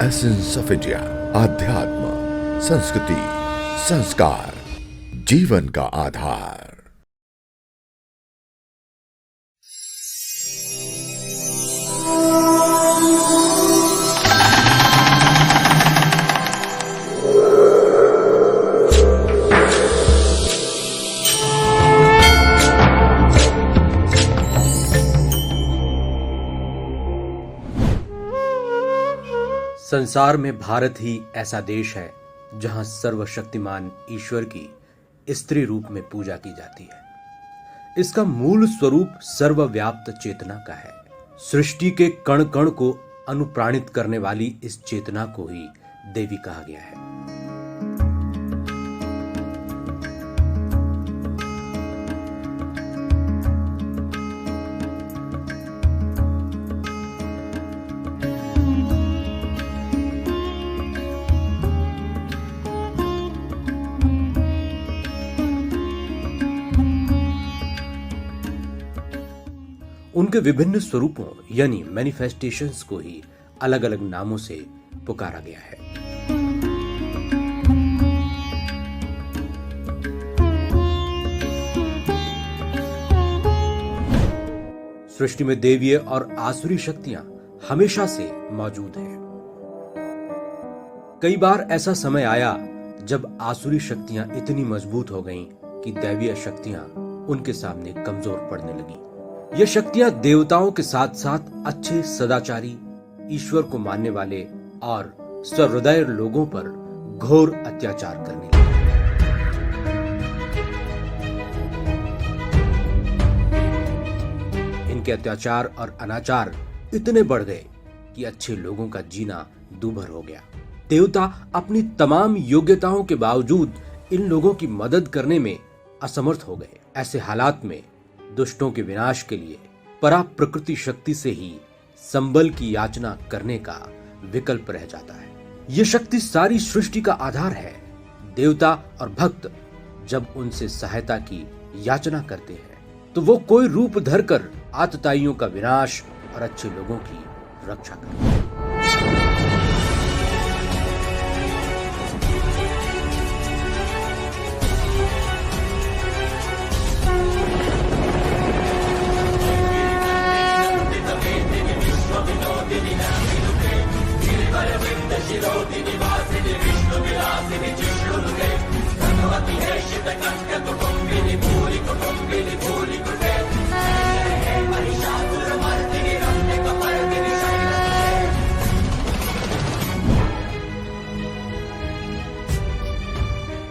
Essence of India, आध्यात्म, संस्कृति, संस्कार, जीवन का आधार। संसार में भारत ही ऐसा देश है जहां सर्वशक्तिमान ईश्वर की स्त्री रूप में पूजा की जाती है। इसका मूल स्वरूप सर्वव्याप्त चेतना का है। सृष्टि के कण कण को अनुप्राणित करने वाली इस चेतना को ही देवी कहा गया है। उनके विभिन्न स्वरूपों यानी मैनिफेस्टेशंस को ही अलग अलग नामों से पुकारा गया है। सृष्टि में देवीय और आसुरी शक्तियां हमेशा से मौजूद हैं। कई बार ऐसा समय आया जब आसुरी शक्तियां इतनी मजबूत हो गईं कि दैवीय शक्तियां उनके सामने कमजोर पड़ने लगी। ये शक्तियां देवताओं के साथ साथ अच्छे सदाचारी, ईश्वर को मानने वाले और सहृदय लोगों पर घोर अत्याचार करने लगी। इनके अत्याचार और अनाचार इतने बढ़ गए कि अच्छे लोगों का जीना दूभर हो गया। देवता अपनी तमाम योग्यताओं के बावजूद इन लोगों की मदद करने में असमर्थ हो गए। ऐसे हालात में दुष्टों के विनाश के लिए परा प्रकृति शक्ति से ही संबल की याचना करने का विकल्प रह जाता है। यह शक्ति सारी सृष्टि का आधार है। देवता और भक्त जब उनसे सहायता की याचना करते हैं तो वो कोई रूप धरकर आतताइयों का विनाश और अच्छे लोगों की रक्षा करते हैं।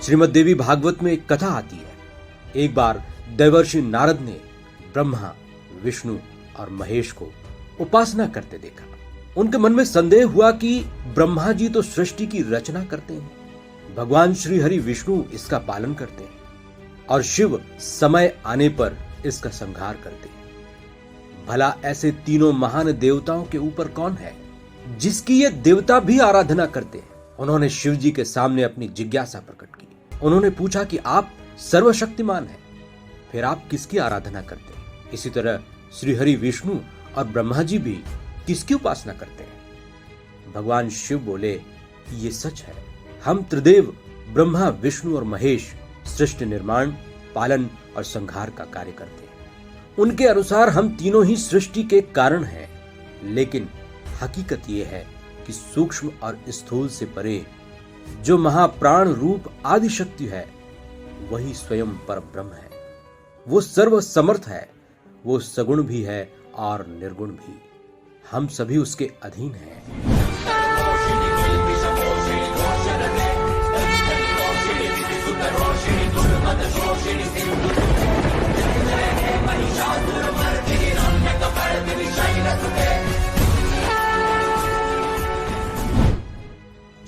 श्रीमद् देवी भागवत में एक कथा आती है। एक बार देवर्षि नारद ने ब्रह्मा, विष्णु और महेश को उपासना करते देखा। उनके मन में संदेह हुआ कि ब्रह्मा जी तो सृष्टि की रचना करते हैं, भगवान श्री हरि विष्णु इसका पालन करते हैं और शिव समय आने पर इसका संहार करते हैं। भला ऐसे तीनों महान देवताओं के ऊपर कौन है जिसकी ये देवता भी आराधना करते हैं? उन्होंने शिव जी के सामने अपनी जिज्ञासा प्रकट की। उन्होंने पूछा कि आप सर्वशक्तिमान हैं, फिर आप किसकी आराधना करते हैं? इसी तरह श्री हरि विष्णु और ब्रह्मा जी भी किसकी उपासना करते हैं? भगवान शिव बोले कि ये सच है। हम त्रिदेव ब्रह्मा, विष्णु और महेश सृष्टि निर्माण, पालन और संहार का कार्य करते हैं। उनके अनुसार हम तीनों ही सृष्टि के कारण हैं, लेकिन हकीकत यह है कि सूक्ष्म और स्थूल से परे जो महाप्राण रूप आदि शक्ति है वही स्वयं परब्रह्म है। वो सर्व समर्थ है, वो सगुण भी है और निर्गुण भी। हम सभी उसके अधीन हैं।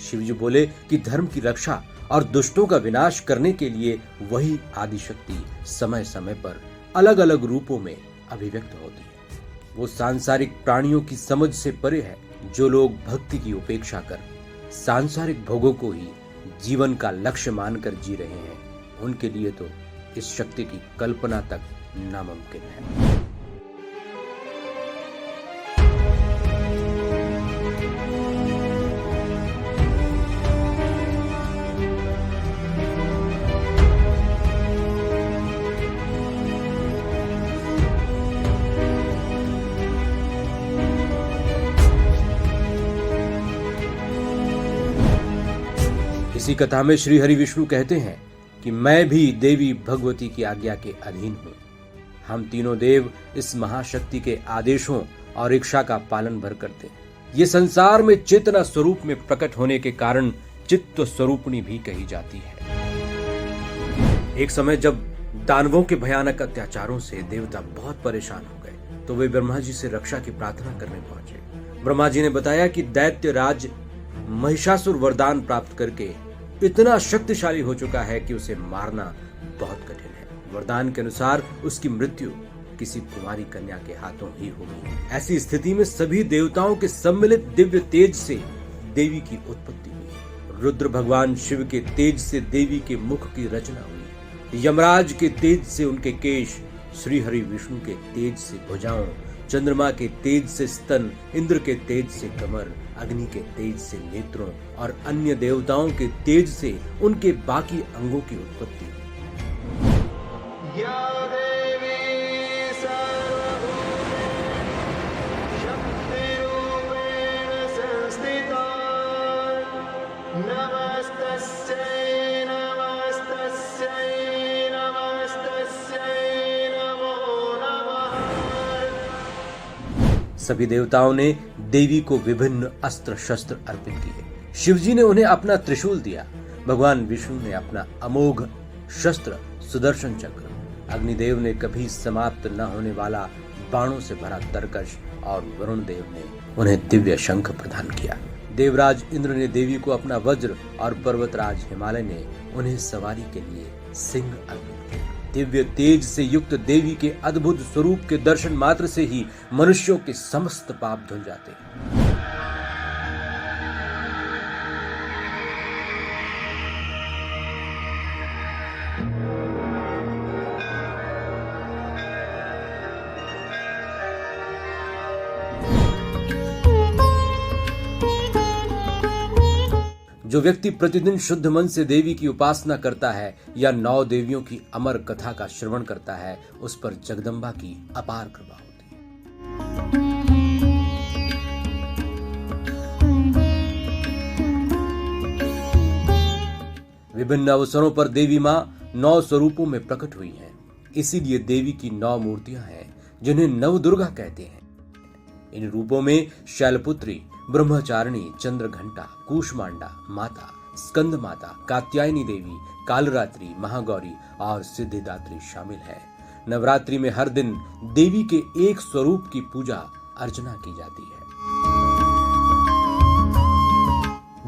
शिवजी बोले कि धर्म की रक्षा और दुष्टों का विनाश करने के लिए वही आदिशक्ति समय समय पर अलग अलग रूपों में अभिव्यक्त होती है। वो सांसारिक प्राणियों की समझ से परे है। जो लोग भक्ति की उपेक्षा कर सांसारिक भोगों को ही जीवन का लक्ष्य मानकर जी रहे हैं, उनके लिए तो इस शक्ति की कल्पना तक नामुमकिन है। इसी कथा में श्री हरि विष्णु कहते हैं कि मैं भी देवी भगवती की आज्ञा के अधीन हूँ। हम तीनों देव इस महाशक्ति के आदेशों और इच्छा का पालन भर करते हैं। ये संसार में चेतना स्वरूप में प्रकट होने के कारण चित्त स्वरूपणी भी कही जाती है। एक समय जब दानवों के भयानक अत्याचारों से देवता बहुत परेशान हो गए तो वे ब्रह्मा जी से रक्षा की प्रार्थना करने पहुंचे। ब्रह्मा जी ने बताया कि दैत्य राज महिषासुर वरदान प्राप्त करके इतना शक्तिशाली हो चुका है कि उसे मारना बहुत कठिन है। वरदान के अनुसार उसकी मृत्यु किसी कुमारी कन्या के हाथों ही होगी। ऐसी स्थिति में सभी देवताओं के सम्मिलित दिव्य तेज से देवी की उत्पत्ति हुई। रुद्र भगवान शिव के तेज से देवी के मुख की रचना हुई। यमराज के तेज से उनके केश, श्री हरि विष्णु के तेज से भुजाओं, चंद्रमा के तेज से स्तन, इंद्र के तेज से कमर, अग्नि के तेज से नेत्रों और अन्य देवताओं के तेज से उनके बाकी अंगों की उत्पत्ति। सभी देवताओं ने देवी को विभिन्न अस्त्र शस्त्र अर्पित किए। शिवजी ने उन्हें अपना त्रिशूल दिया। भगवान विष्णु ने अपना अमोघ शस्त्र सुदर्शन चक्र, अग्निदेव ने कभी समाप्त न होने वाला बाणों से भरा तरकश और वरुण देव ने उन्हें दिव्य शंख प्रदान किया। देवराज इंद्र ने देवी को अपना वज्र और पर्वतराज हिमालय ने उन्हें सवारी के लिए सिंह अर्पित किया। दिव्य तेज से युक्त देवी के अद्भुत स्वरूप के दर्शन मात्र से ही मनुष्यों के समस्त पाप धुल जाते हैं। जो व्यक्ति प्रतिदिन शुद्ध मन से देवी की उपासना करता है या 9 देवियों की अमर कथा का श्रवण करता है, उस पर जगदम्बा की अपार कृपा होती है। विभिन्न अवसरों पर देवी मां 9 स्वरूपों में प्रकट हुई हैं। इसीलिए देवी की 9 मूर्तियां हैं जिन्हें नवदुर्गा कहते हैं। इन रूपों में शैलपुत्री, ब्रह्मचारिणी, चंद्रघंटा, कूष्मांडा माता, स्कंद माता, कात्यायनी देवी, कालरात्रि, महागौरी और सिद्धिदात्री शामिल है। नवरात्रि में हर दिन देवी के एक स्वरूप की पूजा अर्चना की जाती है।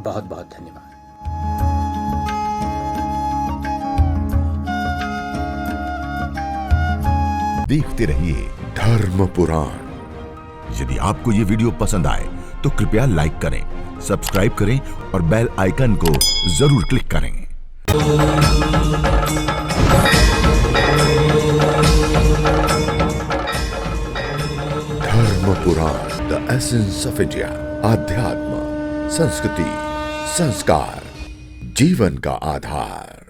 बहुत बहुत धन्यवाद। देखते रहिए धर्म पुराण। यदि आपको ये वीडियो पसंद आए तो कृपया लाइक करें, सब्सक्राइब करें और बेल आइकन को जरूर क्लिक करें। धर्म पुराण, द एसेंस ऑफ इंडिया। आध्यात्म, संस्कृति, संस्कार, जीवन का आधार।